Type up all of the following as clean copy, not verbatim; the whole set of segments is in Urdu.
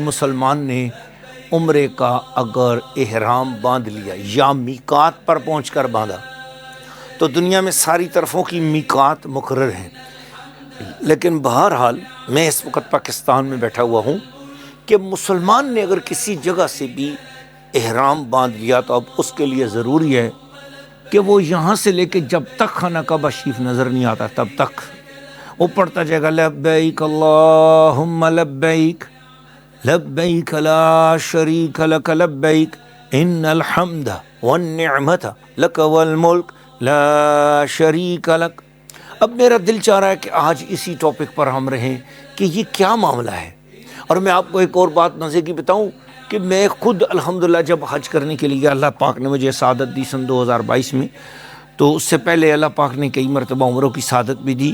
مسلمان نے عمرے کا اگر احرام باندھ لیا یا میقات پر پہنچ کر باندھا تو دنیا میں ساری طرفوں کی میقات مقرر ہیں، لیکن بہرحال میں اس وقت پاکستان میں بیٹھا ہوا ہوں کہ مسلمان نے اگر کسی جگہ سے بھی احرام باندھ لیا تو اب اس کے لیے ضروری ہے کہ وہ یہاں سے لے کے جب تک خانہ کعبہ شریف نظر نہیں آتا تب تک وہ پڑھتا جائے گا لبیک اللہم لبیک لبیک لا شریک لک لبیک ان الحمد والنعمت لک والملک لا شریک لک۔ اب میرا دل چاہ رہا ہے کہ آج اسی ٹاپک پر ہم رہیں کہ یہ کیا معاملہ ہے۔ اور میں آپ کو ایک اور بات مزے کی بتاؤں کہ میں خود الحمدللہ جب حج کرنے کے لیے اللہ پاک نے مجھے سعادت دی سن 2022 میں، تو اس سے پہلے اللہ پاک نے کئی مرتبہ عمروں کی سعادت بھی دی،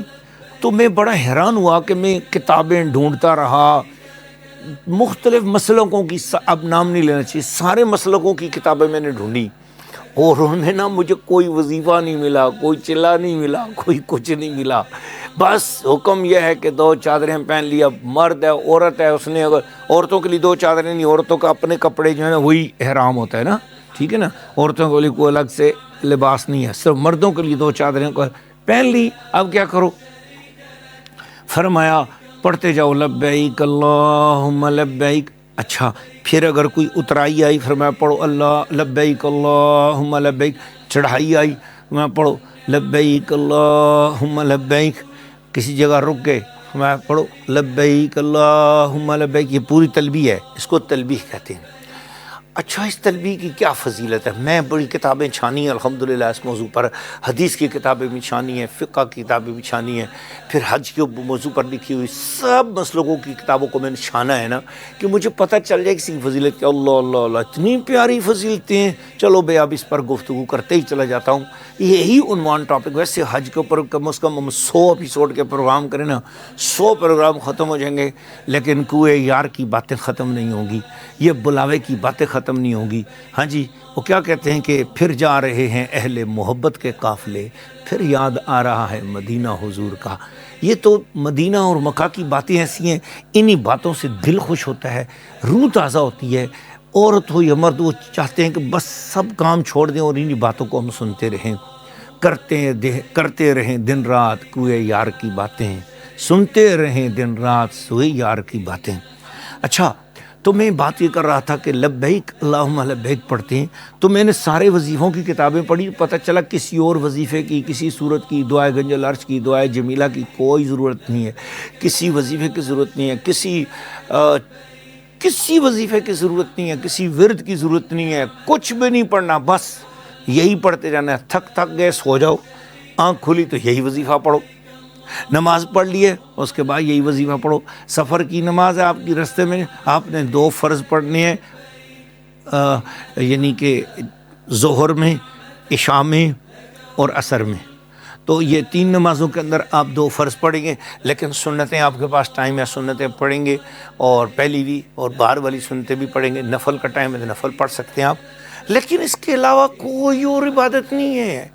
تو میں بڑا حیران ہوا کہ میں کتابیں ڈھونڈتا رہا مختلف مسلکوں کی، اب نام نہیں لینا چاہیے، سارے مسلکوں کی کتابیں میں نے ڈھونڈی، اور ان میں نا مجھے کوئی وظیفہ نہیں ملا، کوئی چلا نہیں ملا، کوئی کچھ نہیں ملا۔ بس حکم یہ ہے کہ 2 چادریں پہن لیا، مرد ہے عورت ہے، اس نے اگر عورتوں کے لیے 2 چادریں نہیں، عورتوں کا اپنے کپڑے جو ہے نا وہی احرام ہوتا ہے نا، ٹھیک ہے نا، عورتوں کے لیے کوئی الگ سے لباس نہیں ہے، صرف مردوں کے لیے 2 چادریں پہن لی۔ اب کیا کرو؟ فرمایا پڑھتے جاؤ لبیک اللہم لبیک۔ اچھا پھر اگر کوئی اترائی آئی فرمایا پڑھو اللہ لبیک اللہم لبیک، چڑھائی آئی فرمایا پڑھو لبیک اللہم لبیک، کسی جگہ رک گئے فرمایا پڑھو لبیک اللہم لبیک۔ یہ پوری تلبیہ ہے، اس کو تلبیہ کہتے ہیں۔ اچھا اس تلبیہ کی کیا فضیلت ہے؟ میں بڑی کتابیں چھانی ہیں الحمدللہ اس موضوع پر، حدیث کی کتابیں بھی چھانی ہیں، فقہ کی کتابیں بھی چھانی ہیں، پھر حج کے موضوع پر لکھی ہوئی سب مسلکوں کی کتابوں کو میں نے چھانا ہے نا کہ مجھے پتہ چل جائے کسی کی فضیلت کہ اللہ اللہ اللہ اتنی پیاری فضیلتیں ہیں۔ چلو بھئی اب اس پر گفتگو کرتے ہی چلا جاتا ہوں۔ یہی عنوان ٹاپک، ویسے حج کے اوپر کم از کم ہم 100 ایپیسوڈ کے پروگرام کریں نا، 100 پروگرام ختم ہو جائیں گے، لیکن کوئے یار کی باتیں ختم نہیں ہوں گی، یہ بلاوے کی باتیں ختم نہیں ہوں گی۔ ہاں جی، وہ کیا کہتے ہیں کہ پھر جا رہے ہیں اہل محبت کے قافلے، پھر یاد آ رہا ہے مدینہ حضور کا۔ یہ تو مدینہ اور مکہ کی باتیں ایسی ہیں، انہی باتوں سے دل خوش ہوتا ہے، روح تازہ ہوتی ہے۔ عورت ہو یا مرد، وہ چاہتے ہیں کہ بس سب کام چھوڑ دیں اور انہی باتوں کو ہم سنتے رہیں، کرتے رہیں دن رات کوئے یار کی باتیں، سنتے رہیں دن رات سوئے یار کی باتیں۔ اچھا تو میں بات یہ کر رہا تھا کہ لبیک اللہم لبیک پڑھتے ہیں، تو میں نے سارے وظیفوں کی کتابیں پڑھی، پتہ چلا کسی اور وظیفے کی، کسی صورت کی، دعائے گنج العرش کی، دعائے جمیلہ کی کوئی ضرورت نہیں ہے، کسی وظیفے کی ضرورت نہیں ہے، کسی وظیفے کی ضرورت نہیں ہے، کسی ورد کی ضرورت نہیں ہے، کچھ بھی نہیں پڑھنا، بس یہی پڑھتے جانا ہے۔ تھک گئے سو جاؤ، آنکھ کھلی تو یہی وظیفہ پڑھو، نماز پڑھ لیے اس کے بعد یہی وظیفہ پڑھو۔ سفر کی نماز ہے آپ کی، رستے میں آپ نے 2 فرض پڑھنے ہیں، یعنی کہ ظہر میں، عشاء میں اور عصر میں، تو یہ 3 نمازوں کے اندر آپ 2 فرض پڑھیں گے، لیکن سنتیں آپ کے پاس ٹائم ہے، سنتیں پڑھیں گے، اور پہلی بھی اور بار والی سنتیں بھی پڑھیں گے۔ نفل کا ٹائم ہے تو نفل پڑھ سکتے ہیں آپ، لیکن اس کے علاوہ کوئی اور عبادت نہیں ہے۔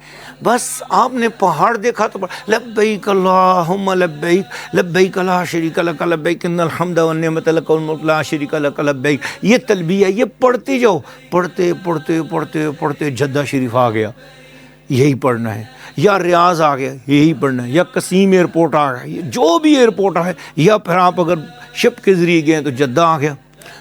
بس آپ نے پہاڑ دیکھا تو لبیک اللہم لبیک لبیک لا شریک لک لبیک ان الحمد والنعمت لک والملک لا شریک لک لبیک، یہ تلبیہ ہے، یہ پڑھتے جاؤ، پڑھتے پڑھتے پڑھتے پڑھتے جدہ شریف آ گیا یہی پڑھنا ہے، یا ریاض آ گیا یہی پڑھنا ہے، یا قصیم ایئرپورٹ آ گیا، جو بھی ایئرپورٹ ہے، یا پھر آپ اگر شپ کے ذریعے گئے تو جدہ آ گیا،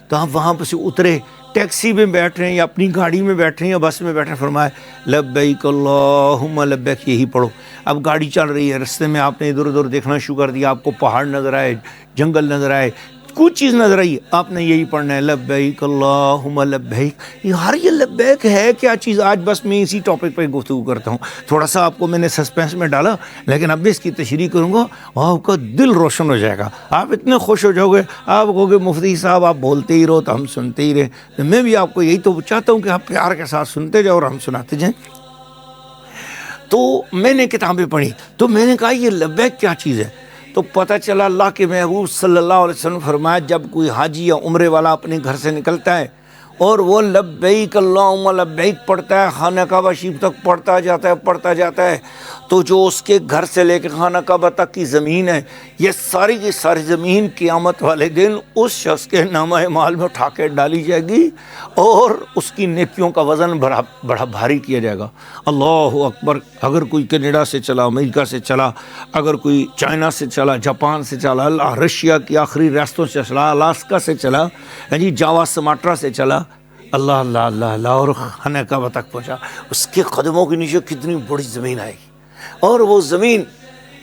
تو آپ وہاں پہ سے اترے، ٹیکسی میں بیٹھ رہے ہیں یا اپنی گاڑی میں بیٹھ رہے ہیں یا بس میں بیٹھ رہے ہیں، فرمایا لبیک اللہم لبیک، یہی پڑھو۔ اب گاڑی چل رہی ہے، رستے میں آپ نے ادھر ادھر دیکھنا شروع کر دیا، آپ کو پہاڑ نظر آئے، جنگل نظر آئے، کچھ چیز نظر آئی، آپ نے یہی پڑھنا ہے لبیک اللہم لبیک۔ یہ لبیک ہے کیا چیز؟ آج بس میں اسی ٹاپک پہ گفتگو کرتا ہوں، تھوڑا سا آپ کو میں نے سسپینس میں ڈالا، لیکن اب بھی اس کی تشریح کروں گا، آپ کا دل روشن ہو جائے گا، آپ اتنے خوش ہو جاؤ گے، آپ کہو گے مفتی صاحب آپ بولتے ہی رہو تو ہم سنتے ہی رہے۔ میں بھی آپ کو یہی تو چاہتا ہوں کہ آپ پیار کے ساتھ سنتے جاؤ اور ہم سناتے جائیں۔ تو میں نے کتابیں پڑھی، تو میں نے کہا یہ لبیک کیا چیز ہے؟ تو پتہ چلا اللہ کے محبوب صلی اللہ علیہ وسلم فرمایا جب کوئی حاجی یا عمرے والا اپنے گھر سے نکلتا ہے اور وہ لبیک اللہم لبیک پڑھتا ہے، خانہ کعبہ شریف تک پڑھتا جاتا ہے تو جو اس کے گھر سے لے کے خانہ کعبہ تک کی زمین ہے، یہ ساری کی ساری زمین قیامت والے دن اس شخص کے نامہ اعمال میں اٹھا کے ڈالی جائے گی اور اس کی نیکیوں کا وزن بڑا بھاری کیا جائے گا۔ اللہ اکبر۔ اگر کوئی کینیڈا سے چلا، امریکہ سے چلا، اگر کوئی چائنا سے چلا، جاپان سے چلا، اللہ رشیا کی آخری ریاستوں سے چلا، الاسکا سے چلا، جی جاوا سماٹرا سے چلا، اللہ اللہ اللہ اللہ، اور خانہ کعبہ تک پہنچا، اس کے قدموں کے نیچے کتنی بڑی زمین آئے گی، اور وہ زمین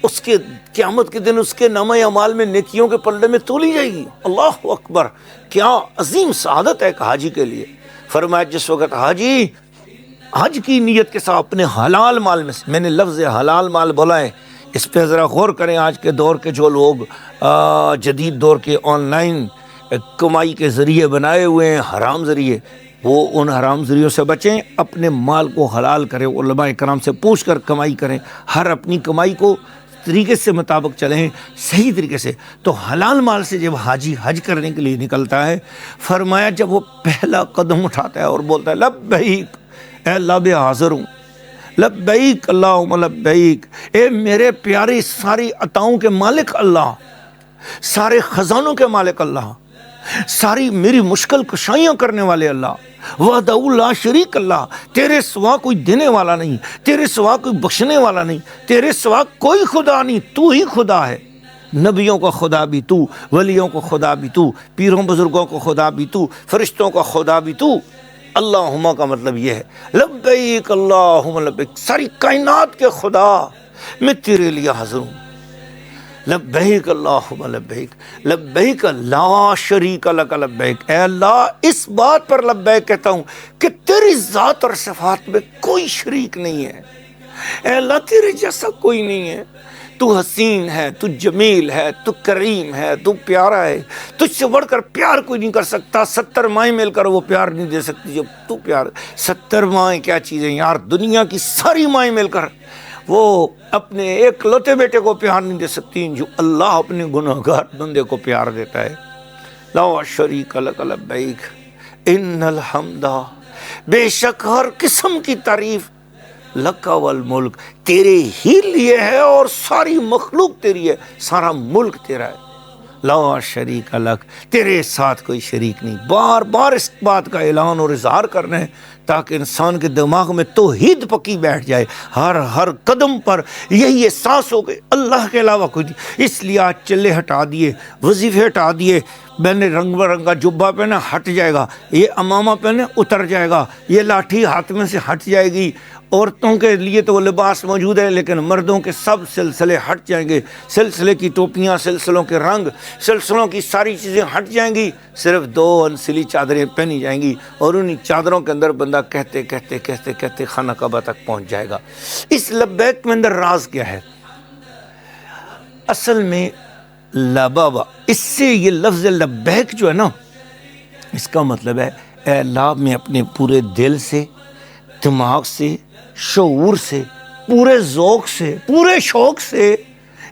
اس کے قیامت کے دن اس کے نامہ اعمال میں نیکیوں کے پلڑے میں تولی جائے گی۔ اللہ اکبر، کیا عظیم سعادت ہے ایک حاجی کے لیے۔ فرمایا جس وقت حاجی حج کی نیت کے ساتھ اپنے حلال مال میں سے، میں نے لفظ حلال مال بولا ہے، اس پہ ذرا غور کریں۔ آج کے دور کے جو لوگ جدید دور کے آن لائن کمائی کے ذریعے بنائے ہوئے ہیں، حرام ذریعے، وہ ان حرام ذریعوں سے بچیں، اپنے مال کو حلال کریں، علماء کرام سے پوچھ کر کمائی کریں، ہر اپنی کمائی کو طریقے سے مطابق چلیں، صحیح طریقے سے۔ تو حلال مال سے جب حاجی حج کرنے کے لیے نکلتا ہے، فرمایا جب وہ پہلا قدم اٹھاتا ہے اور بولتا ہے لبیک اے اللہ بے حاضر ہوں، لبیک اللہم لبیک، اے میرے پیاری ساری عطاؤں کے مالک اللہ، سارے خزانوں کے مالک اللہ، ساری میری مشکل کشائیاں کرنے والے اللہ، وحدہ لا شریک اللہ، تیرے سوا کوئی دینے والا نہیں، تیرے سوا کوئی بخشنے والا نہیں، تیرے سوا کوئی خدا نہیں، تو ہی خدا ہے، نبیوں کا خدا بھی تو، ولیوں کو خدا بھی تو، پیروں بزرگوں کو خدا بھی تو، فرشتوں کا خدا بھی تو۔ اللہم کا مطلب یہ ہے لبیک اللہم لبیک، ساری کائنات کے خدا میں تیرے لیے حاضر ہوں، لبیک اللہم لبیک، لبیک لا شریک لک لبیک، اے اللہ اس بات پر لبیک کہتا ہوں کہ تیری ذات اور صفات میں کوئی شریک نہیں ہے، اے اللہ تیرے جیسا کوئی نہیں ہے، تو حسین ہے، تو جمیل ہے، تو کریم ہے، تو پیارا ہے، تجھ سے بڑھ کر پیار کوئی نہیں کر سکتا، 70 مائیں مل کر وہ پیار نہیں دے سکتی جب تو پیار، 70 مائیں کیا چیزیں یار، دنیا کی ساری مائیں مل کر وہ اپنے ایک لوتے بیٹے کو پیار نہیں دے سکتی جو اللہ اپنے گناہگار بندے کو پیار دیتا ہے۔ لا شریک لک لبیک ان الحمد، بے شک ہر قسم کی تعریف، لک والملک تیرے ہی لیے ہے اور ساری مخلوق تیری ہے، سارا ملک تیرا ہے، لا شریک لک، تیرے ساتھ کوئی شریک نہیں۔ بار بار اس بات کا اعلان اور اظہار کرنا ہے تاکہ انسان کے دماغ میں توحید پکی بیٹھ جائے، ہر قدم پر یہی احساس ہو کہ اللہ کے علاوہ کوئی نہیں۔ اس لیے آج چلے ہٹا دیے، وظیفے ہٹا دیے، میں نے رنگ برنگا جبہ پہنا ہٹ جائے گا، یہ امامہ پہنے اتر جائے گا، یہ لاٹھی ہاتھ میں سے ہٹ جائے گی، عورتوں کے لیے تو وہ لباس موجود ہے لیکن مردوں کے سب سلسلے ہٹ جائیں گے، سلسلے کی ٹوپیاں، سلسلوں کے رنگ، سلسلوں کی ساری چیزیں ہٹ جائیں گی، صرف 2 انسلی چادریں پہنی جائیں گی، اور انہی چادروں کے اندر بندہ کہتے کہتے کہتے کہتے خانہ کعبہ تک پہنچ جائے گا۔ اس لبیک میں اندر راز کیا ہے؟ اصل میں لبابا، اس سے یہ لفظ لبیک جو ہے نا، اس کا مطلب ہے اے اللہ میں اپنے پورے دل سے، دماغ سے، شعور سے، پورے ذوق سے، پورے شوق سے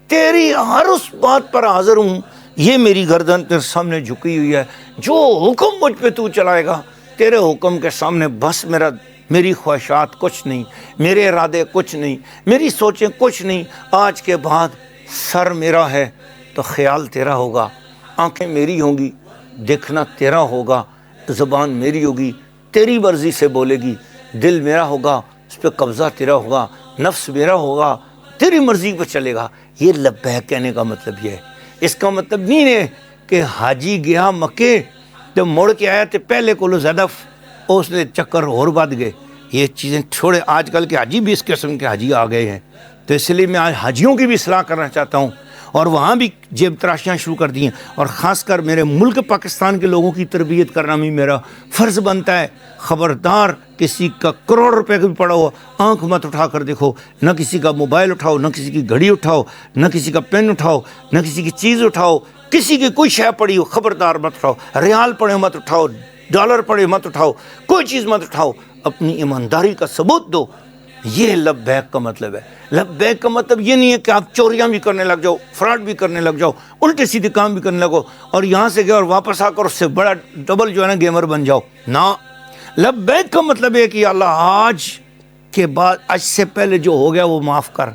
تیری ہر اس بات پر حاضر ہوں، یہ میری گردن تیرے سامنے جھکی ہوئی ہے، جو حکم مجھ پہ تو چلائے گا تیرے حکم کے سامنے بس میری خواہشات کچھ نہیں، میرے ارادے کچھ نہیں، میری سوچیں کچھ نہیں۔ آج کے بعد سر میرا ہے تو خیال تیرا ہوگا، آنکھیں میری ہوں گی، دیکھنا تیرا ہوگا، زبان میری ہوگی، تیری مرضی سے بولے گی، دل میرا ہوگا، اس پہ قبضہ تیرا ہوگا، نفس میرا ہوگا، تیری مرضی پہ چلے گا۔ یہ لبیک کہنے کا مطلب یہ ہے۔ اس کا مطلب نہیں ہے کہ حاجی گیا مکے تو مڑ کے آیا تو پہلے کو زیادہ اس نے چکر اور بد گئے، یہ چیزیں چھوڑے۔ آج کل کے حاجی بھی اس قسم کے حاجی آ گئے ہیں، تو اس لیے میں آج حاجیوں کی بھی اصلاح کرنا چاہتا ہوں، اور وہاں بھی جیب تراشیاں شروع کر دی ہیں، اور خاص کر میرے ملک پاکستان کے لوگوں کی تربیت کرنا بھی میرا فرض بنتا ہے۔ خبردار کسی کا کروڑ روپے کا بھی پڑا ہو آنکھ مت اٹھا کر دیکھو، نہ کسی کا موبائل اٹھاؤ، نہ کسی کی گھڑی اٹھاؤ، نہ کسی کا پین اٹھاؤ، نہ کسی کی چیز اٹھاؤ، کسی کی کوئی شے پڑی ہو خبردار مت اٹھاؤ، ریال پڑے مت اٹھاؤ، ڈالر پڑے مت اٹھاؤ، کوئی چیز مت اٹھاؤ، اپنی ایمانداری کا ثبوت دو۔ یہ لبیک کا مطلب ہے۔ لبیک کا مطلب یہ نہیں ہے کہ آپ چوریاں بھی کرنے لگ جاؤ، فراڈ بھی کرنے لگ جاؤ، الٹے سیدھے کام بھی کرنے لگو، اور یہاں سے گئے اور واپس آ کر اس سے بڑا ڈبل جو ہے نا گیمر بن جاؤ۔ نہ، لبیک کا مطلب ہے کہ اللہ آج کے بعد آج سے پہلے جو ہو گیا وہ معاف کر،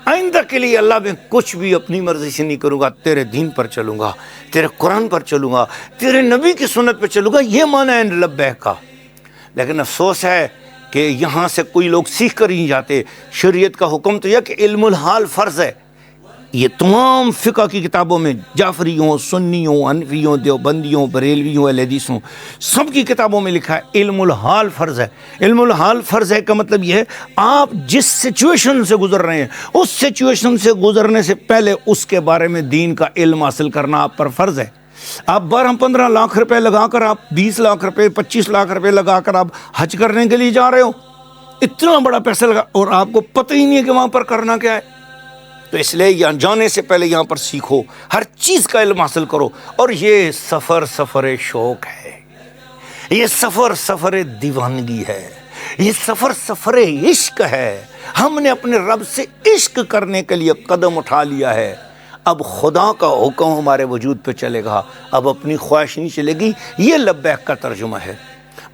آئندہ کے لیے اللہ میں کچھ بھی اپنی مرضی سے نہیں کروں گا، تیرے دین پر چلوں گا، تیرے قرآن پر چلوں گا، تیرے نبی کی سنت پر چلوں گا، یہ معنی ہے لبیک کا۔ لیکن افسوس ہے کہ یہاں سے کوئی لوگ سیکھ کر ہی نہیں جاتے۔ شریعت کا حکم تو یہ کہ علم الحال فرض ہے، یہ تمام فقہ کی کتابوں میں، جعفریوں، سنیوں، حنفیوں، دیوبندیوں، بریلویوں، اہل حدیثوں، سب کی کتابوں میں لکھا ہے علم الحال فرض ہے۔ علم الحال فرض ہے کا مطلب یہ ہے آپ جس سچویشن سے گزر رہے ہیں اس سچویشن سے گزرنے سے پہلے اس کے بارے میں دین کا علم حاصل کرنا آپ پر فرض ہے۔ آپ 12-15 لاکھ روپے لگا کر، آپ 20 لاکھ روپے 25 لاکھ روپے لگا کر آپ حج کرنے کے لیے جا رہے ہو، اتنا بڑا پیسہ لگا اور آپ کو پتہ ہی نہیں ہے کہ وہاں پر کرنا کیا ہے۔ تو اس لیے یہاں جانے سے پہلے یہاں پر سیکھو، ہر چیز کا علم حاصل کرو۔ اور یہ سفر شوق ہے، یہ سفر دیوانگی ہے، یہ سفر عشق ہے۔ ہم نے اپنے رب سے عشق کرنے کے لیے قدم اٹھا لیا ہے، اب خدا کا حکم ہمارے وجود پہ چلے گا، اب اپنی خواہش نہیں چلے گی۔ یہ لبیک کا ترجمہ ہے۔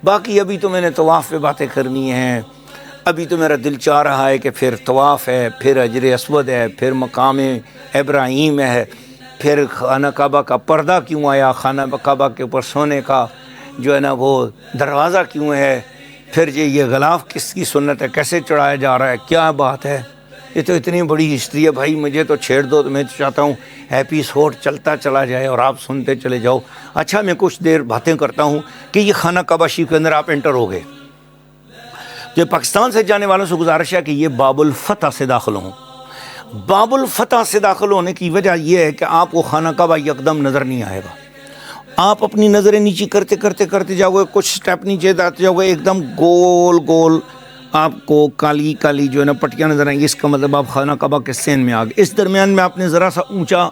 باقی ابھی تو میں نے طواف پہ باتیں کرنی ہیں، ابھی تو میرا دل چاہ رہا ہے کہ پھر طواف ہے، پھر حجر اسود ہے، پھر مقام ابراہیم ہے، پھر خانہ کعبہ کا پردہ کیوں آیا، خانہ کعبہ کے اوپر سونے کا جو ہے نا وہ دروازہ کیوں ہے، پھر یہ غلاف کس کی سنت ہے، کیسے چڑھایا جا رہا ہے، کیا بات ہے۔ یہ تو اتنی بڑی ہسٹری ہے بھائی، مجھے تو چھیڑ دو، تو میں تو چاہتا ہوں ایپیسوڈ چلتا چلا جائے اور آپ سنتے چلے جاؤ۔ اچھا میں کچھ دیر باتیں کرتا ہوں کہ یہ خانہ کعبہ شریف کے اندر آپ انٹر ہو گئے، جو پاکستان سے جانے والوں سے گزارش ہے کہ یہ باب الفتح سے داخل ہوں۔ باب الفتح سے داخل ہونے کی وجہ یہ ہے کہ آپ کو خانہ کعبہ یکدم نظر نہیں آئے گا، آپ اپنی نظریں نیچی کرتے جاؤ گے، کچھ سٹیپ نیچے جاتے جاؤ گے، ایک دم گول آپ کو کالی جو ہے نا پٹیاں نظر آئیں گی، اس کا مطلب آپ خانہ کعبہ کے سین میں آ گئے۔ اس درمیان میں آپ نے ذرا سا اونچا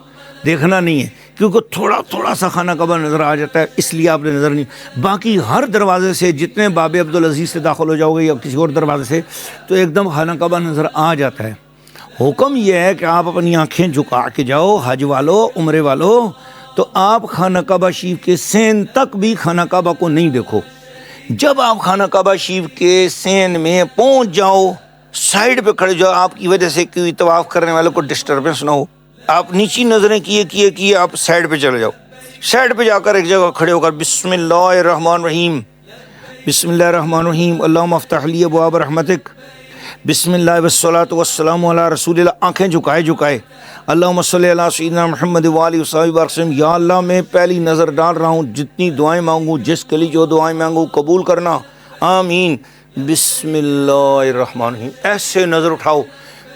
دیکھنا نہیں ہے کیونکہ تھوڑا سا خانہ کعبہ نظر آ جاتا ہے، اس لیے آپ نے نظر نہیں۔ باقی ہر دروازے سے جتنے باب عبدالعزیز سے داخل ہو جاؤ گے یا کسی اور دروازے سے تو ایک دم خانہ کعبہ نظر آ جاتا ہے۔ حکم یہ ہے کہ آپ اپنی آنکھیں جھکا کے جاؤ، حج والو، عمرے والو، تو آپ خانہ کعبہ شریف کے سین تک بھی خانہ کعبہ کو نہیں دیکھو۔ جب آپ خانہ کعبہ شریف کے سین میں پہنچ جاؤ، سائیڈ پہ کھڑے جاؤ، آپ کی وجہ سے کوئی طواف کرنے والوں کو ڈسٹربنس نہ ہو، آپ نیچی نظریں کیے آپ سائیڈ پہ چلے جاؤ، سائیڈ پہ جا کر ایک جگہ کھڑے ہو کر بسم اللہ الرحمن الرحیم، بسم اللہ الرحمن الرحیم، اللہم افتح لی ابواب رحمتک، بسم اللہ والصلاۃ والسلام علی رسول اللہ، آنکھیں جھکائے اللہم صلی علی سیدنا محمد وآلہ وصحبہ وسلم۔ یا اللہ میں پہلی نظر ڈال رہا ہوں، جتنی دعائیں مانگوں، جس کے لیے جو دعائیں مانگوں قبول کرنا، آمین۔ بسم اللہ الرحمن الرحیم، ایسے نظر اٹھاؤ،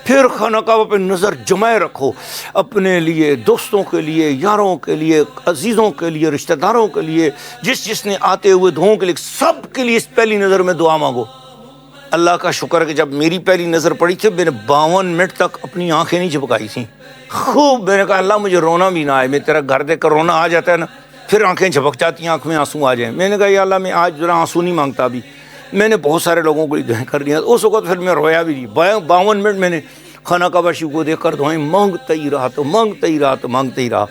پھر خانہ کعبہ پہ نظر جمائے رکھو، اپنے لیے، دوستوں کے لیے، یاروں کے لیے، عزیزوں کے لیے، رشتہ داروں کے لیے، جس نے آتے ہوئے دعاؤں کے لیے، سب کے لیے اس پہلی نظر میں دعا مانگو۔ اللہ کا شکر ہے کہ جب میری پہلی نظر پڑی تھی میں نے 52 منٹ تک اپنی آنکھیں نہیں جھپکائی تھیں، خوب میں نے کہا اللہ مجھے رونا بھی نہ آئے، میں تیرا گھر دیکھ کر رونا آ جاتا ہے نا، پھر آنکھیں جھپک جاتی ہیں، آنکھ میں آنسو آ جائیں، میں نے کہا یا اللہ میں آج ذرا آنسو نہیں مانگتا ابھی۔ میں نے بہت سارے لوگوں کو دعائیں کر دیا، اس وقت پھر میں رویا بھی نہیں، 52 منٹ میں نے خانہ کعبہ شریف کو دیکھ کر دعائیں مانگتا ہی رہا۔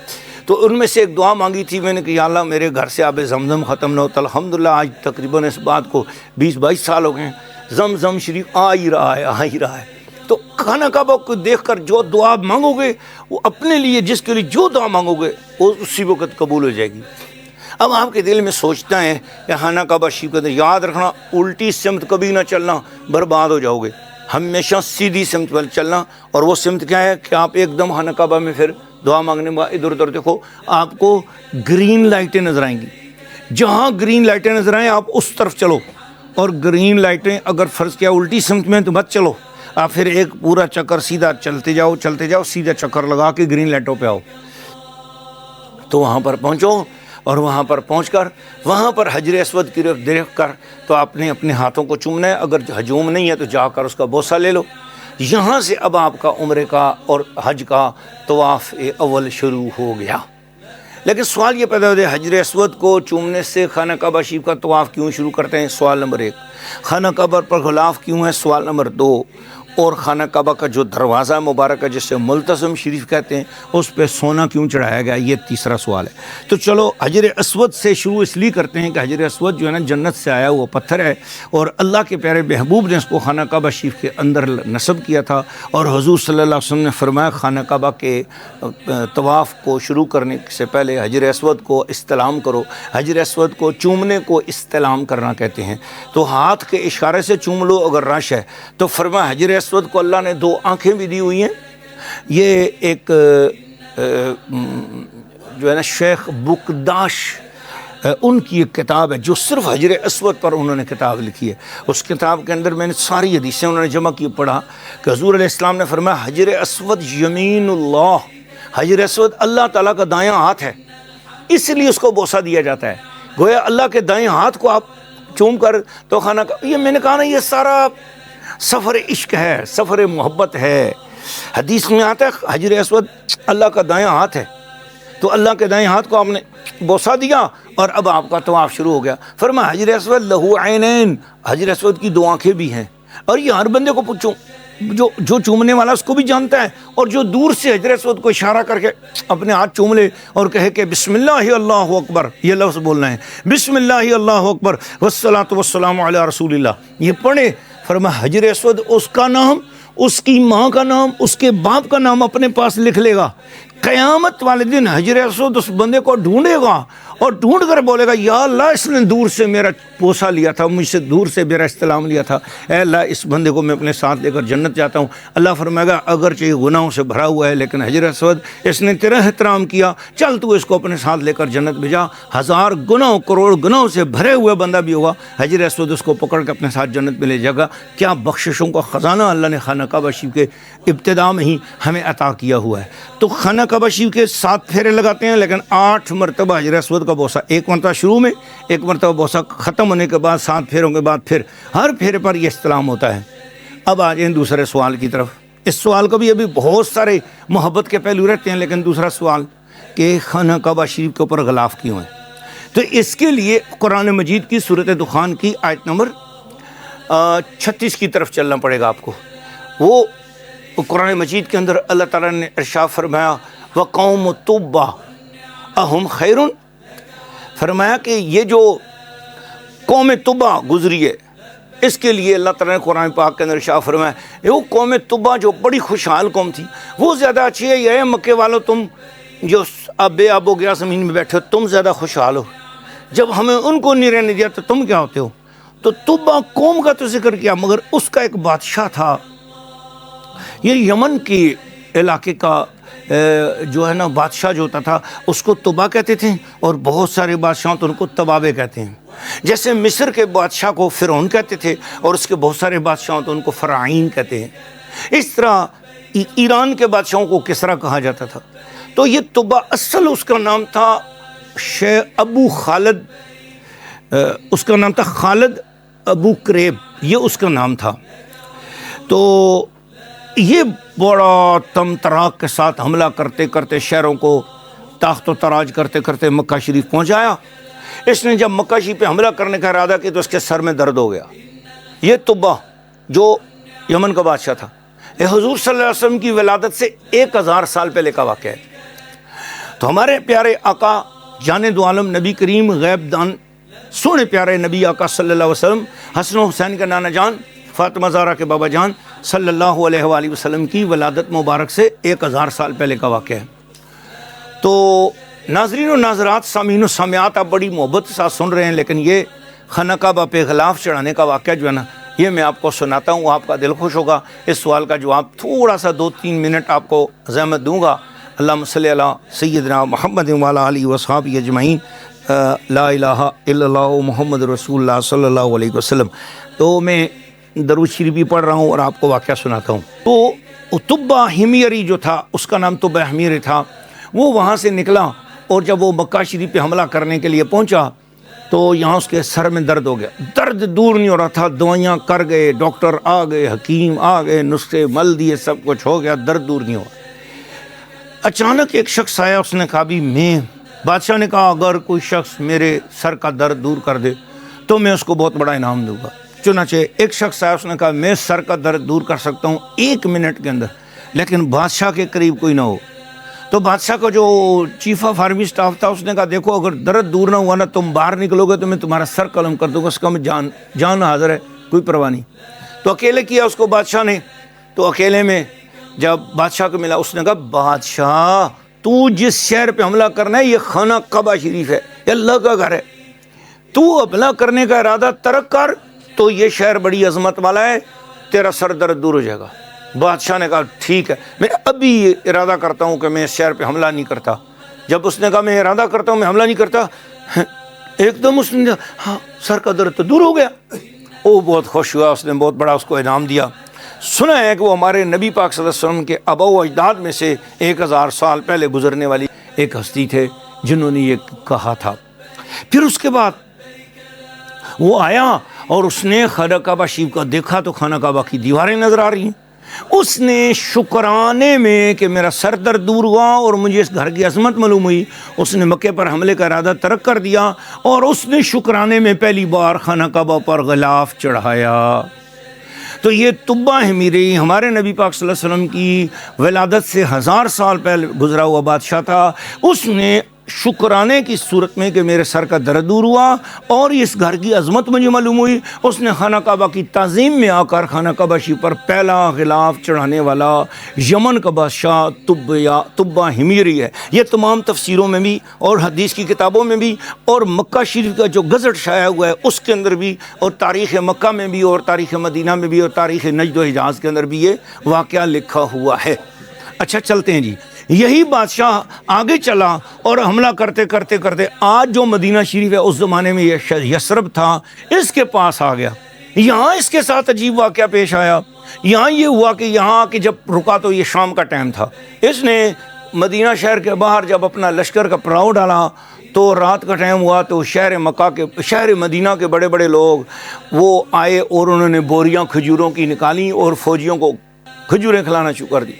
تو ان میں سے ایک دعا مانگی تھی میں نے کہ یا اللہ میرے گھر سے آب زمزم ختم نہ ہوتا، الحمدللہ آج تقریباً اس بات کو 20-22 سال ہو گئے ہیں، زمزم شریف آ ہی رہا ہے۔ تو خانہ کعبہ کو دیکھ کر جو دعا مانگو گے وہ اپنے لیے، جس کے لیے جو دعا مانگو گے وہ اسی وقت قبول ہو جائے گی۔ اب آپ کے دل میں سوچتا ہے کہ خانہ کعبہ شریف کا یاد رکھنا، الٹی سمت کبھی نہ چلنا، برباد ہو جاؤ گے، ہمیشہ سیدھی سمت پر چلنا۔ اور وہ سمت کیا ہے کہ آپ ایک دم خانہ کعبہ میں پھر دعا مانگنے میں ادھر ادھر دیکھو، آپ کو گرین لائٹیں نظر آئیں گی، جہاں گرین لائٹیں نظر آئیں آپ اس طرف چلو، اور گرین لائٹیں اگر فرض کیا الٹی سمت میں تو مت چلو، آپ پھر ایک پورا چکر سیدھا چلتے جاؤ، سیدھا چکر لگا کے گرین لائٹوں پہ آؤ۔ تو وہاں پر پہنچو، اور وہاں پر پہنچ کر وہاں پر حجر اسود کی طرف دیکھ کر تو آپ نے اپنے ہاتھوں کو چومنا ہے، اگر ہجوم نہیں ہے تو جا کر اس کا بوسہ لے لو۔ یہاں سے اب آپ کا عمرے کا اور حج کا طواف اول شروع ہو گیا۔ لیکن سوال یہ پیدا ہوتا ہے حجر اسود کو چومنے سے خانہ کعبہ شریف کا طواف کیوں شروع کرتے ہیں؟ سوال نمبر 1۔ خانہ کعبہ پر غلاف کیوں ہے؟ سوال نمبر 2۔ اور خانہ کعبہ کا جو دروازہ مبارک ہے جسے ملتزم شریف کہتے ہیں اس پہ سونا کیوں چڑھایا گیا؟ یہ تیسرا سوال ہے۔ تو چلو حجر اسود سے شروع اس لیے کرتے ہیں کہ حجر اسود جو ہے نا جنت سے آیا ہوا پتھر ہے، اور اللہ کے پیارے محبوب نے اس کو خانہ کعبہ شریف کے اندر نصب کیا تھا، اور حضور صلی اللہ علیہ وسلم نے فرمایا خانہ کعبہ کے طواف کو شروع کرنے سے پہلے حجر اسود کو استلام کرو۔ حجر اسود کو چومنے کو استلام کرنا کہتے ہیں، تو ہاتھ کے اشارے سے چوم لو اگر رش ہے تو۔ فرمایا حجر اسود کو اللہ نے 2 آنکھیں بھی دی ہوئی ہیں۔ یہ ایک جو ہے نا شیخ بکداش ان کی ایک کتاب ہے جو صرف حجر اسود پر انہوں نے کتاب لکھی ہے۔ اس کتاب کے اندر میں نے ساری حدیثیں انہوں نے جمع کی، پڑھا کہ حضور علیہ السلام نے فرمایا حجر اسود یمین اللہ، حجر اسود اللہ تعالیٰ کا دایاں ہاتھ ہے، اس لیے اس کو بوسہ دیا جاتا ہے۔ گویا اللہ کے دائیں ہاتھ کو آپ چوم کر تو خانہ کا، یہ میں نے کہا نا یہ سارا سفر عشق ہے، سفر محبت ہے۔ حدیث میں آتا ہے حجر اسود اللہ کا دایاں ہاتھ ہے، تو اللہ کے دائیں ہاتھ کو آپ نے بوسہ دیا اور اب آپ کا طواف شروع ہو گیا۔ فرمایا حجر اسود لہو عینین، حجر اسود کی 2 آنکھیں بھی ہیں، اور یہ ہر بندے کو پوچھو، جو چومنے والا اس کو بھی جانتا ہے، اور جو دور سے حجر اسود کو اشارہ کر کے اپنے ہاتھ چوم لے اور کہے کہ بسم اللہ اللہ اکبر، یہ لفظ بولنا ہے، بسم اللہ اللہ اکبر والصلاۃ والسلام علی رسول اللہ، یہ پڑھے۔ فرمایا حجر اسود اس کا نام، اس کی ماں کا نام، اس کے باپ کا نام اپنے پاس لکھ لے گا۔ قیامت والے دن حجر اسود اس بندے کو ڈھونڈے گا اور ڈھونڈ کر بولے گا یا اللہ اس نے دور سے میرا بوسہ لیا تھا، مجھ سے دور سے میرا استلام لیا تھا، اے اللہ اس بندے کو میں اپنے ساتھ لے کر جنت جاتا ہوں۔ اللہ فرمائے گا اگرچہ یہ گناہوں سے بھرا ہوا ہے لیکن حجر اسود اس نے تیرا احترام کیا، چل تو اس کو اپنے ساتھ لے کر جنت بھیجا۔ 1000 گناہوں کروڑ گناہوں سے بھرے ہوئے بندہ بھی ہوگا، حجر اسود اس کو پکڑ کے اپنے ساتھ جنت میں لے جائے گا۔ کیا بخششوں کا خزانہ اللہ نے خانہ کعبہ شریف کے ابتدا میں ہی ہمیں عطا کیا ہوا ہے۔ تو خانہ کعبہ شریف کے 7 پھیرے لگاتے ہیں، لیکن 8 مرتبہ حجر اسود کا بوسہ، 1 مرتبہ شروع میں، 1 مرتبہ بوسہ ختم ہونے کے بعد، 7 پھیروں کے بعد پھر ہر پھیرے پر یہ استلام ہوتا ہے۔ اب آ جائیں دوسرے سوال کی طرف۔ اس سوال کو بھی ابھی بہت سارے محبت کے پہلو رہتے ہیں، لیکن دوسرا سوال کہ خانہ کعبہ شریف کے اوپر غلاف کیوں ہے؟ تو اس کے لیے قرآن مجید کی سورۃ دخان کی آیت نمبر 36 کی طرف چلنا پڑے گا آپ کو۔ وہ قرآن مجید کے اندر اللہ تعالیٰ نے ارشاد فرمایا وَقَوْمُ تُبَّا اَهُمْ خَيْرٌ، فرمایا کہ یہ جو قوم تبا گزری ہے اس کے لیے اللہ تعالیٰ نے قرآن پاک کے اندر ارشاد فرمایا وہ قوم تبا جو بڑی خوشحال قوم تھی وہ زیادہ اچھی ہے، یہ مکے والوں تم جو اب بے آب و گیا زمین میں بیٹھے ہو تم زیادہ خوشحال ہو، جب ہمیں ان کو نہیں رہنے دیا تو تم کیا ہوتے ہو؟ تو تبا قوم کا تو ذکر کیا، مگر اس کا ایک بادشاہ تھا، یہ یمن کے علاقے کا جو ہے نا بادشاہ جو ہوتا تھا اس کو تبا کہتے تھے، اور بہت سارے بادشاہوں تو ان کو تبابے کہتے ہیں۔ جیسے مصر کے بادشاہ کو فرعون کہتے تھے اور اس کے بہت سارے بادشاہوں تو ان کو فرعین کہتے ہیں، اس طرح ایران کے بادشاہوں کو کسرا کہا جاتا تھا۔ تو یہ تبا اصل اس کا نام تھا ابو خالد، اس کا نام تھا خالد ابو کریب، یہ اس کا نام تھا۔ تو یہ بڑا تم تراک کے ساتھ حملہ کرتے کرتے شہروں کو تاخت و تراج کرتے کرتے مکہ شریف پہنچایا۔ اس نے جب مکہ شریف پہ حملہ کرنے کا ارادہ کیا تو اس کے سر میں درد ہو گیا۔ یہ تبا جو یمن کا بادشاہ تھا، یہ حضور صلی اللہ علیہ وسلم کی ولادت سے 1000 سال پہلے کا واقعہ ہے۔ تو ہمارے پیارے آقا جان دو عالم نبی کریم غیب دان سونے پیارے نبی آقا صلی اللہ علیہ وسلم حسن و حسین کا نانا جان فاطمہ زہرا کے بابا جان صلی اللہ علیہ وآلہ وسلم کی ولادت مبارک سے 1000 سال پہلے کا واقعہ ہے۔ تو ناظرین و ناظرات، سامعین و سامعات، آپ بڑی محبت کے ساتھ سن رہے ہیں، لیکن یہ خانہ کعبہ پہ غلاف چڑھانے کا واقعہ جو ہے نا یہ میں آپ کو سناتا ہوں، آپ کا دل خوش ہوگا۔ اس سوال کا جواب تھوڑا سا 2-3 منٹ آپ کو زحمت دوں گا۔ اللہم صلی علی سیدنا محمد وعلی آلہ وصحبہ اجمعین، لا الہ الا اللہ محمد رسول اللہ صلی اللہ علیہ وسلم۔ تو میں درود شریف بھی پڑھ رہا ہوں اور آپ کو واقعہ سناتا ہوں۔ تو تبا حمیری جو تھا، اس کا نام تبا حمیری تھا، وہ وہاں سے نکلا اور جب وہ مکہ شریف پہ حملہ کرنے کے لیے پہنچا تو یہاں اس کے سر میں درد ہو گیا، درد دور نہیں ہو رہا تھا، دوائیاں کر گئے، ڈاکٹر آ گئے، حکیم آ گئے، نسخے مل دیے، سب کچھ ہو گیا، درد دور نہیں ہوا۔ اچانک ایک شخص آیا، اس نے کہا بھی میں، بادشاہ نے کہا اگر کوئی شخص میرے سر کا درد دور کر دے تو میں اس کو بہت بڑا انعام دوں گا۔ چنانچہ ایک شخص آیا, اس نے کہا میں سر کا درد دور کر سکتا ہوں 1 منٹ کے اندر, لیکن بادشاہ کے قریب کوئی نہ ہو. تو بادشاہ کا جو چیف آف آرمی اسٹاف تھا اس نے کہا دیکھو اگر درد دور نہ ہوا نا, تم باہر نکلو گے تو میں تمہارا سر قلم کر دوں گا, اس کا میں جان حاضر ہے, کوئی پرواہ نہیں. تو اکیلے کیا اس کو بادشاہ نے. تو اکیلے میں جب بادشاہ کو ملا, اس نے کہا بادشاہ تو جس شہر پہ حملہ کرنا ہے یہ خانہ کعبہ شریف ہے, یہ اللہ کا گھر ہے, تو حملہ کرنے کا ارادہ ترک کر, تو یہ شہر بڑی عظمت والا ہے, تیرا سر درد دور ہو جائے گا. بادشاہ نے کہا ٹھیک ہے, میں ابھی ارادہ کرتا ہوں کہ میں اس شہر پہ حملہ نہیں کرتا. جب اس نے کہا میں ارادہ کرتا ہوں میں حملہ نہیں کرتا, ایک دم اس نے ہاں سر کا درد تو دور ہو گیا. وہ بہت خوش ہوا, اس نے بہت بڑا اس کو انعام دیا. سنا ہے کہ وہ ہمارے نبی پاک صلی اللہ علیہ وسلم کے آباء و اجداد میں سے 1000 سال پہلے گزرنے والی ایک ہستی تھے جنہوں نے یہ کہا تھا. پھر اس کے بعد وہ آیا اور اس نے خانہ کعبہ شریف کا دیکھا تو خانہ کعبہ کی دیواریں نظر آ رہی ہیں. اس نے شکرانے میں کہ میرا سر درد دور ہوا اور مجھے اس گھر کی عظمت معلوم ہوئی, اس نے مکے پر حملے کا ارادہ ترک کر دیا اور اس نے شکرانے میں پہلی بار خانہ کعبہ پر غلاف چڑھایا. تو یہ طبہ حمیری ہمارے نبی پاک صلی اللہ علیہ وسلم کی ولادت سے 1000 سال پہلے گزرا ہوا بادشاہ تھا. اس نے شکرانے کی صورت میں کہ میرے سر کا درد دور ہوا اور اس گھر کی عظمت مجھے معلوم ہوئی, اس نے خانہ کعبہ کی تعظیم میں آ کر خانہ کعبہ شریف پر پہلا غلاف چڑھانے والا یمن کا بادشاہ طبہ حمیری ہے. یہ تمام تفسیروں میں بھی اور حدیث کی کتابوں میں بھی اور مکہ شریف کا جو گزٹ شائع ہوا ہے اس کے اندر بھی, اور تاریخ مکہ میں بھی اور تاریخ مدینہ میں بھی اور تاریخ نجد و حجاز کے اندر بھی یہ واقعہ لکھا ہوا ہے. اچھا چلتے ہیں جی. یہی بادشاہ آگے چلا اور حملہ کرتے کرتے کرتے آج جو مدینہ شریف ہے اس زمانے میں یہ یثرب تھا, اس کے پاس آ گیا. یہاں اس کے ساتھ عجیب واقعہ پیش آیا. یہاں یہ ہوا کہ یہاں کہ جب رکا تو یہ شام کا ٹائم تھا. اس نے مدینہ شہر کے باہر جب اپنا لشکر کا پڑاؤ ڈالا تو رات کا ٹائم ہوا, تو شہر مدینہ کے بڑے بڑے لوگ وہ آئے اور انہوں نے بوریاں کھجوروں کی نکالی اور فوجیوں کو کھجوریں کھلانا شروع کر دی.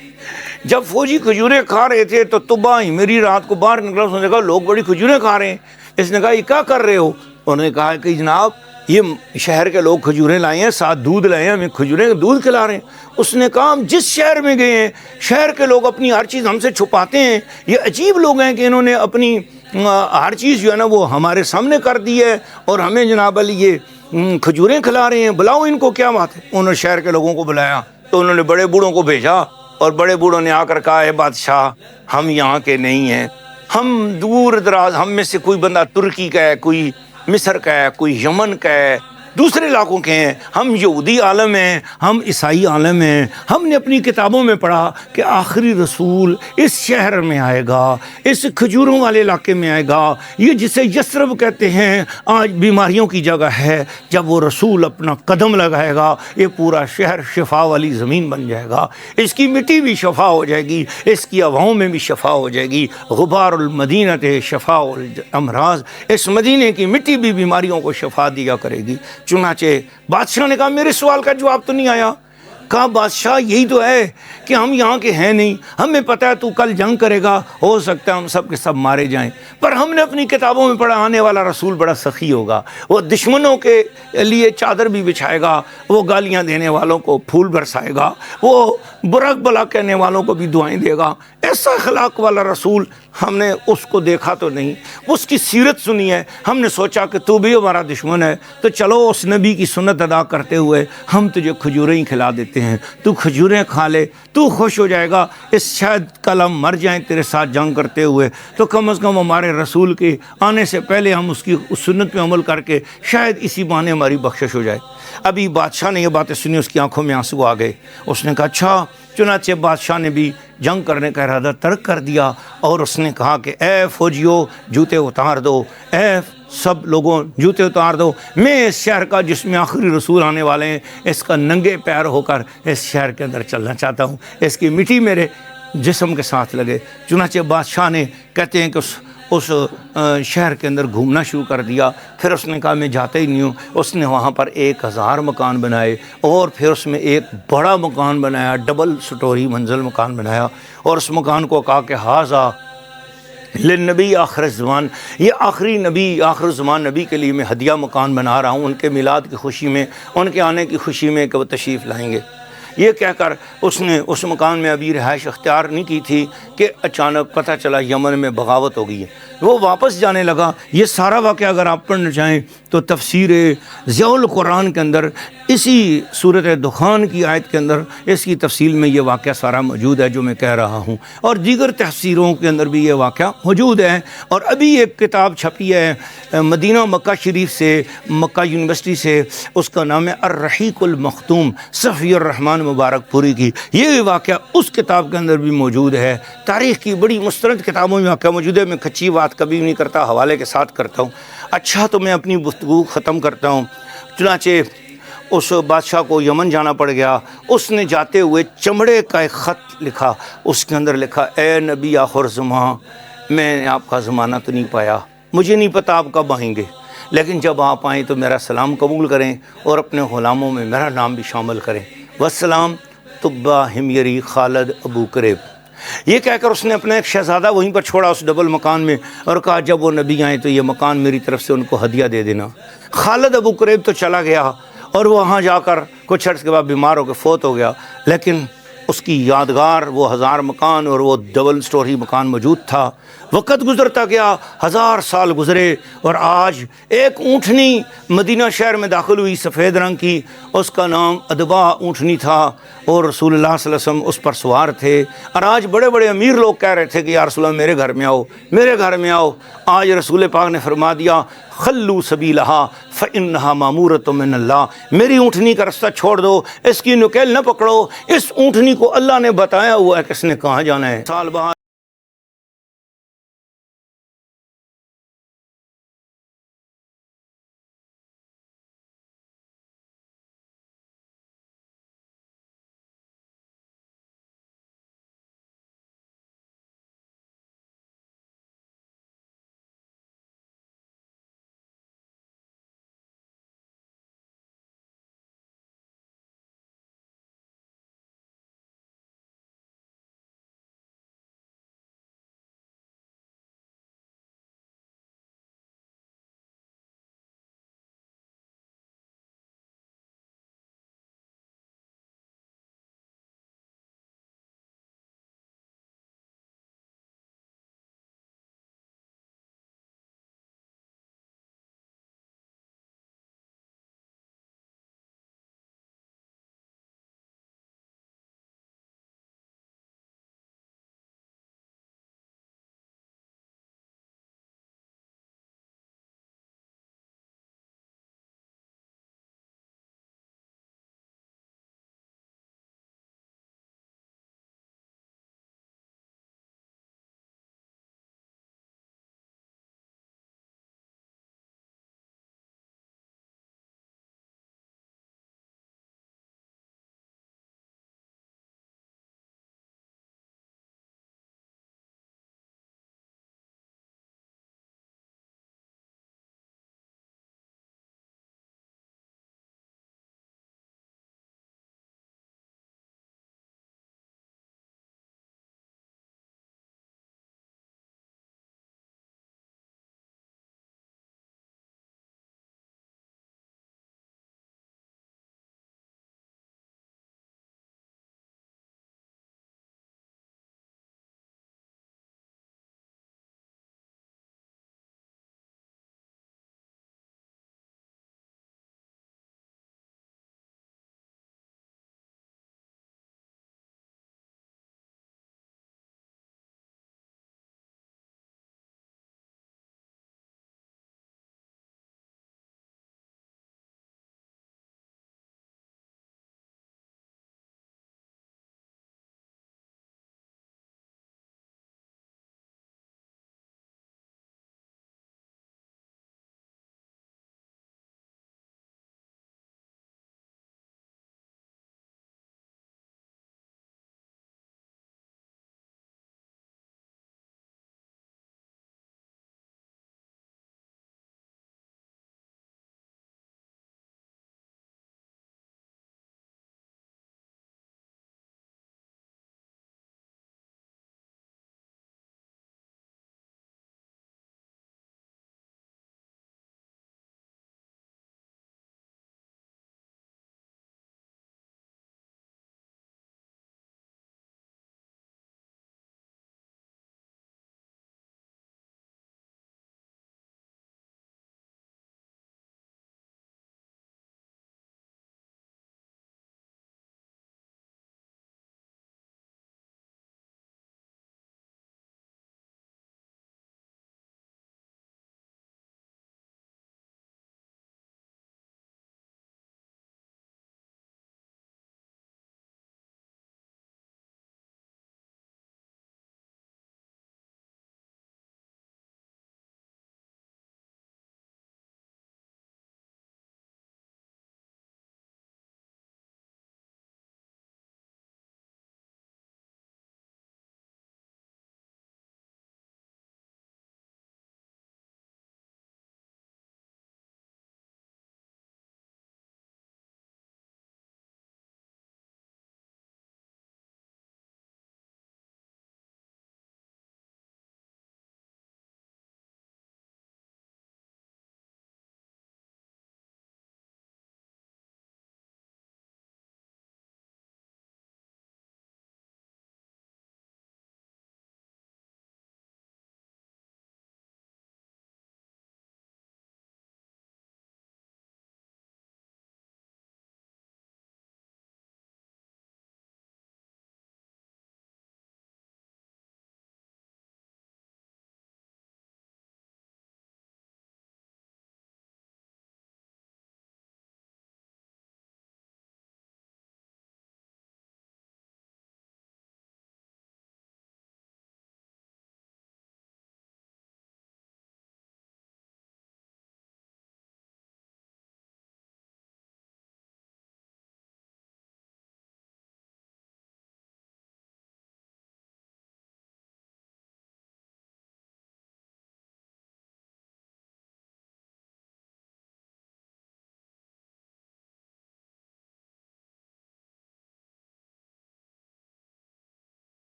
جب فوجی کھجوریں کھا رہے تھے تو طبہ میری رات کو باہر نکلا, اس نے کہا لوگ بڑی کھجوریں کھا رہے ہیں. اس نے کہا یہ کیا کر رہے ہو؟ انہوں نے کہا کہ جناب یہ شہر کے لوگ کھجوریں لائے ہیں, ساتھ دودھ لائے ہیں, ہمیں کھجوریں دودھ کھلا رہے ہیں. اس نے کہا ہم جس شہر میں گئے ہیں شہر کے لوگ اپنی ہر چیز ہم سے چھپاتے ہیں, یہ عجیب لوگ ہیں کہ انہوں نے اپنی ہر چیز جو ہے نا وہ ہمارے سامنے کر دی ہے اور ہمیں جناب علی یہ کھجوریں کھلا رہے ہیں, بلاؤ ان کو, کیا بات ہے. انہوں نے شہر کے لوگوں کو بلایا تو انہوں نے بڑے بوڑھوں کو بھیجا اور بڑے بوڑھوں نے آ کر کہا اے بادشاہ ہم یہاں کے نہیں ہیں, ہم دور دراز, ہم میں سے کوئی بندہ ترکی کا ہے, کوئی مصر کا ہے, کوئی یمن کا ہے, دوسرے علاقوں کے ہیں, ہم یہودی عالم ہیں, ہم عیسائی عالم ہیں. ہم نے اپنی کتابوں میں پڑھا کہ آخری رسول اس شہر میں آئے گا, اس کھجوروں والے علاقے میں آئے گا, یہ جسے یثرب کہتے ہیں, آج بیماریوں کی جگہ ہے. جب وہ رسول اپنا قدم لگائے گا یہ پورا شہر شفا والی زمین بن جائے گا, اس کی مٹی بھی شفا ہو جائے گی, اس کی ہواؤں میں بھی شفا ہو جائے گی. غبار المدینہ شفا الامراض, اس مدینے کی مٹی بھی بیماریوں کو شفا دیا کرے گی. چنانچہ بادشاہ نے کہا میرے سوال کا جواب تو نہیں آیا. کہا بادشاہ یہی تو ہے کہ ہم یہاں کے ہیں نہیں, ہمیں پتہ ہے تو کل جنگ کرے گا, ہو سکتا ہے ہم سب کے سب مارے جائیں, پر ہم نے اپنی کتابوں میں پڑھا آنے والا رسول بڑا سخی ہوگا, وہ دشمنوں کے لیے چادر بھی بچھائے گا, وہ گالیاں دینے والوں کو پھول برسائے گا, وہ برا بلا کہنے والوں کو بھی دعائیں دے گا. ایسا اخلاق والا رسول ہم نے اس کو دیکھا تو نہیں, اس کی سیرت سنی ہے, ہم نے سوچا کہ تو بھی ہمارا دشمن ہے تو چلو اس نبی کی سنت ادا کرتے ہوئے ہم تجھے کھجوریں ہی کھلا دیتے ہیں, تو کھجوریں کھا لے, تو خوش ہو جائے گا. اس شاید کل ہم مر جائیں تیرے ساتھ جنگ کرتے ہوئے, تو کم از کم ہمارے رسول کے آنے سے پہلے ہم اس کی سنت پہ عمل کر کے شاید اسی بہانے ہماری بخشش ہو جائے. ابھی بادشاہ نے یہ باتیں سنی, اس کی آنکھوں میں آنسو آ گئے. اس نے کہا اچھا. چنانچہ بادشاہ نے بھی جنگ کرنے کا ارادہ ترک کر دیا اور اس نے کہا کہ اے فوجیوں جوتے اتار دو, اے سب لوگوں جوتے اتار دو, میں اس شہر کا جس میں آخری رسول آنے والے ہیں اس کا ننگے پیر ہو کر اس شہر کے اندر چلنا چاہتا ہوں, اس کی مٹی میرے جسم کے ساتھ لگے. چنانچہ بادشاہ نے کہتے ہیں کہ اس شہر کے اندر گھومنا شروع کر دیا. پھر اس نے کہا میں جاتا ہی نہیں ہوں. اس نے وہاں پر 1000 مکان بنائے اور پھر اس میں ایک بڑا مکان بنایا, ڈبل سٹوری منزل مکان بنایا, اور اس مکان کو کہا کہ ہاذا للنبی آخر الزمان، یہ آخری نبی آخر الزمان نبی کے لیے میں ہدیہ مکان بنا رہا ہوں، ان کے میلاد کی خوشی میں، ان کے آنے کی خوشی میں کہ وہ تشریف لائیں گے۔ یہ کہہ کر اس نے اس مکان میں ابھی رہائش اختیار نہیں کی تھی کہ اچانک پتہ چلا یمن میں بغاوت ہو گئی ہے، وہ واپس جانے لگا۔ یہ سارا واقعہ اگر آپ پڑھنا چاہیں تو تفسیر ضیاء القرآن کے اندر اسی صورت دخان کی آیت کے اندر اس کی تفصیل میں یہ واقعہ سارا موجود ہے جو میں کہہ رہا ہوں، اور دیگر تفسیروں کے اندر بھی یہ واقعہ موجود ہے۔ اور ابھی ایک کتاب چھپی ہے مدینہ مکہ شریف سے، مکہ یونیورسٹی سے، اس کا نام ہے الرحیق المختوم، صفی الرحمن مبارک پوری کی۔ یہ واقعہ اس کتاب کے اندر بھی موجود ہے۔ تاریخ کی بڑی مستند کتابوں میں واقعہ موجود ہے۔ میں کچی بات کبھی نہیں کرتا، حوالے کے ساتھ کرتا ہوں۔ اچھا تو میں اپنی گفتگو ختم کرتا ہوں۔ چنانچہ اس بادشاہ کو یمن جانا پڑ گیا، اس نے جاتے ہوئے چمڑے کا ایک خط لکھا، اس کے اندر لکھا، اے نبی آخر زمان، میں نے آپ کا زمانہ تو نہیں پایا، مجھے نہیں پتا آپ کب آئیں گے، لیکن جب آپ آئیں تو میرا سلام قبول کریں اور اپنے غلاموں میں میرا نام بھی شامل کریں۔ والسلام طبہ حمیری خالد ابو کریب۔ یہ کہہ کر اس نے اپنا ایک شہزادہ وہیں پر چھوڑا اس ڈبل مکان میں، اور کہا جب وہ نبی آئیں تو یہ مکان میری طرف سے ان کو ہدیہ دے دینا۔ خالد ابو کریب تو چلا گیا اور وہاں جا کر کچھ عرصے کے بعد بیمار ہو کے فوت ہو گیا، لیکن اس کی یادگار وہ 1000 مکان اور وہ ڈبل سٹوری مکان موجود تھا۔ وقت گزرتا گیا، 1000 سال گزرے، اور آج ایک اونٹنی مدینہ شہر میں داخل ہوئی سفید رنگ کی، اس کا نام ادبا اونٹنی تھا، اور رسول اللہ صلی اللہ علیہ وسلم اس پر سوار تھے۔ اور آج بڑے بڑے امیر لوگ کہہ رہے تھے کہ یا رسول اللہ میرے گھر میں آؤ، میرے گھر میں آؤ۔ آج رسول پاک نے فرما دیا، خلو سبیلہا فإنہا معمورۃ من اللہ، میری اونٹنی کا رستہ چھوڑ دو، اس کی نکیل نہ پکڑو، اس اونٹنی کو اللہ نے بتایا ہوا ہے کس نے کہاں جانا ہے۔ سال بعد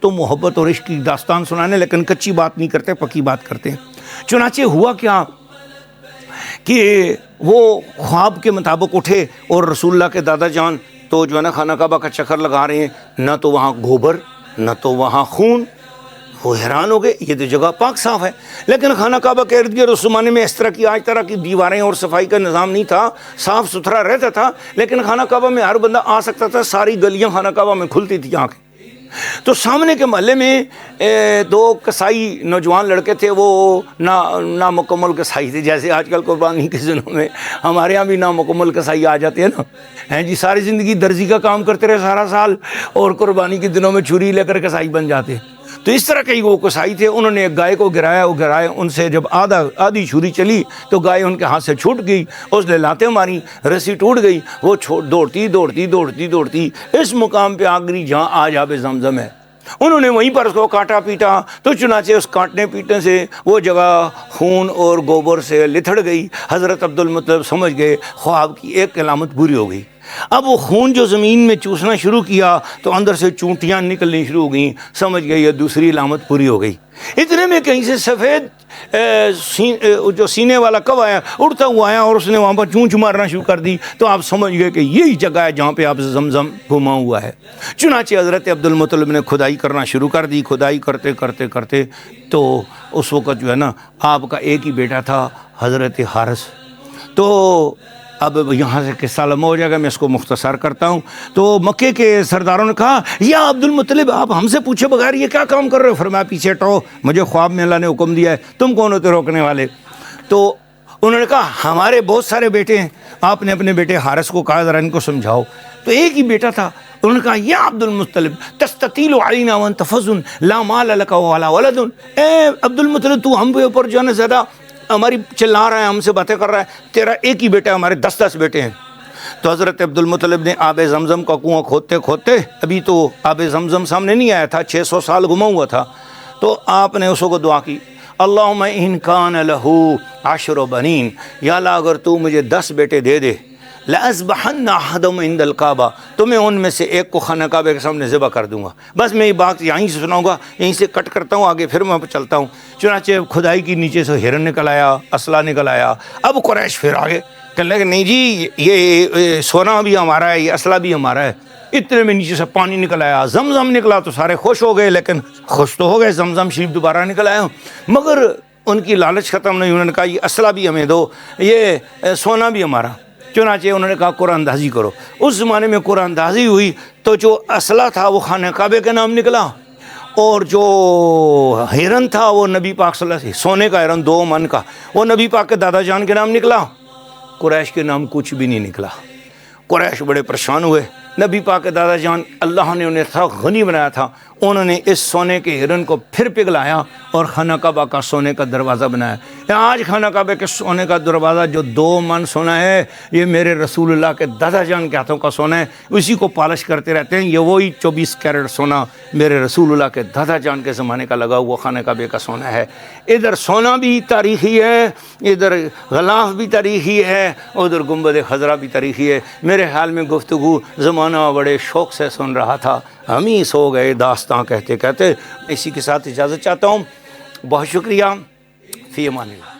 تو محبت اور عشق کی داستان سنانے، لیکن کچی بات نہیں کرتے، پکی بات کرتے ہیں۔ چنانچہ ہوا کیا کہ وہ خواب کے مطابق اٹھے اور رسول اللہ کے دادا جان تو جو ہے نا خانہ کعبہ کا چکر لگا رہے ہیں، نہ تو وہاں گوبر نہ تو وہاں خون۔ وہ حیران ہو گئے، یہ تو جگہ پاک صاف ہے، لیکن خانہ کعبہ کے ارد گرد اس زمانے میں اس طرح کی دیواریں اور صفائی کا نظام نہیں تھا، صاف ستھرا رہتا تھا، لیکن خانہ کعبہ میں ہر بندہ آ سکتا تھا، ساری گلیاں خانہ کعبہ میں کھلتی تھی آنکھیں۔ تو سامنے کے محلے میں دو کسائی نوجوان لڑکے تھے، وہ نامکمل کسائی تھے، جیسے آج کل قربانی کے دنوں میں ہمارے ہاں بھی نامکمل کسائی آ جاتے ہیں نا، جی ساری زندگی درزی کا کام کرتے رہے سارا سال، اور قربانی کے دنوں میں چھری لے کر کسائی بن جاتے۔ تو اس طرح کے وہ کسائی تھے، انہوں نے ایک گائے کو گرایا، وہ گرائے، ان سے جب آدھی چھری چلی تو گائے ان کے ہاتھ سے چھوٹ گئی، اس نے لاتیں ماری، رسی ٹوٹ گئی، وہ دوڑتی اس مقام پہ آگری جہاں آج آب زمزم ہے، انہوں نے وہیں پر اس کو کاٹا پیٹا، تو چنانچہ اس کاٹنے پیٹنے سے وہ جگہ خون اور گوبر سے لتھڑ گئی۔ حضرت عبد المطلب سمجھ گئے خواب کی ایک علامت پوری ہو گئی۔ اب وہ خون جو زمین میں چوسنا شروع کیا تو اندر سے چونٹیاں نکلنی شروع ہو گئیں، سمجھ گئے یہ دوسری علامت پوری ہو گئی۔ اتنے میں کہیں سے سفید جو سینے والا کب آیا، اڑتا ہوا آیا، اور اس نے وہاں پر چونچ مارنا شروع کر دی، تو آپ سمجھ گئے کہ یہی جگہ ہے جہاں پہ آپ زمزم گھما ہوا ہے۔ چنانچہ حضرت عبد المطلب نے کھدائی کرنا شروع کر دی، کھدائی کرتے تو اس وقت جو ہے نا آپ کا ایک ہی بیٹا تھا، حضرت حارث۔ تو اب یہاں سے قصہ لمبا ہو جائے گا، میں اس کو مختصر کرتا ہوں۔ تو مکے کے سرداروں نے کہا، یا عبد المطلب آپ ہم سے پوچھے بغیر یہ کیا کام کر رہے ہو؟ فرمایا پیچھے ہٹو، مجھے خواب میں اللہ نے حکم دیا ہے، تم کون ہوتے روکنے والے؟ تو انہوں نے کہا ہمارے بہت سارے بیٹے ہیں۔ آپ نے اپنے بیٹے حارث کو کہا ذرا ان کو سمجھاؤ۔ تو ایک ہی بیٹا تھا۔ انہوں نے کہا یا عبد المطلب تستطیل علینا وانت فظ لا مال لک ولا ولد، اے عبد المطلب تو ہم پہ اوپر جو ہے نا زیادہ ہماری چلا رہا ہے، ہم سے باتیں کر رہا ہے، تیرا ایک ہی بیٹا ہے، ہمارے 10 بیٹے ہیں۔ تو حضرت عبد المطلب نے آب زمزم کا کنواں کھودتے ابھی تو آب زمزم سامنے نہیں آیا تھا، 600 سال گما ہوا تھا، تو آپ نے اس کو دعا کی، اللہم ان کان لہو 10 بنین، یا اللہ اگر تو مجھے 10 بیٹے دے دے، لَأَذْبَحَنَّ أَحَدَهُمْ عِنْدَ الْكَعْبَةِ، تو میں ان میں سے ایک کو خانہ کعبے کے سامنے ذبح کر دوں گا۔ بس میں یہ بات یہیں سے سناؤں گا، یہیں سے کٹ کرتا ہوں، آگے پھر میں چلتا ہوں۔ چنانچہ کھدائی کی نیچے سے ہرن نکل آیا، اسلحہ نکل آیا۔ اب قریش پھر آگے کہنے لگے نہیں جی یہ سونا بھی ہمارا ہے، یہ اسلحہ بھی ہمارا ہے۔ اتنے میں نیچے سے پانی نکل آیا، زمزم نکلا، تو سارے خوش ہو گئے، لیکن خوش تو ہو گئے، زمزم شریف دوبارہ نکل آیا، مگر ان کی لالچ ختم نہیں۔ انہوں نے کہا یہ اسلحہ بھی ہمیں دو، یہ سونا بھی ہمارا۔ چنانچہ انہوں نے کہا قرآن اندازی کرو۔ اس زمانے میں قرآن اندازی ہوئی تو جو اسلحہ تھا وہ خانہ کعبے کا نام نکلا، اور جو ہرن تھا وہ نبی پاک صلی اللہ علیہ وسلم، سونے کا ہرن 2 من کا، وہ نبی پاک کے دادا جان کے نام نکلا۔ قریش کے نام کچھ بھی نہیں نکلا۔ قریش بڑے پریشان ہوئے۔ نبی پاک کے دادا جان اللہ نے انہیں تھا غنی بنایا تھا، انہوں نے اس سونے کے ہرن کو پھر پگھلایا اور خانہ کعبہ کا سونے کا دروازہ بنایا۔ آج خانہ کعبہ کے سونے کا دروازہ جو 2 من سونا ہے، یہ میرے رسول اللہ کے دادا جان کے ہاتھوں کا سونا ہے، اسی کو پالش کرتے رہتے ہیں۔ یہ وہی 24 کیرٹ سونا میرے رسول اللہ کے دادا جان کے زمانے کا لگا ہوا خانہ کعبے کا سونا ہے۔ ادھر سونا بھی تاریخی ہے، ادھر غلاف بھی تاریخی ہے، ادھر گنبد خضرا بھی تاریخی ہے۔ میرے خیال میں گفتگو زمانہ بڑے شوق سے سن رہا تھا، ہم ہی سو گئے داستان کہتے کہتے۔ اسی کے ساتھ اجازت چاہتا ہوں، بہت شکریہ، فی امان اللہ۔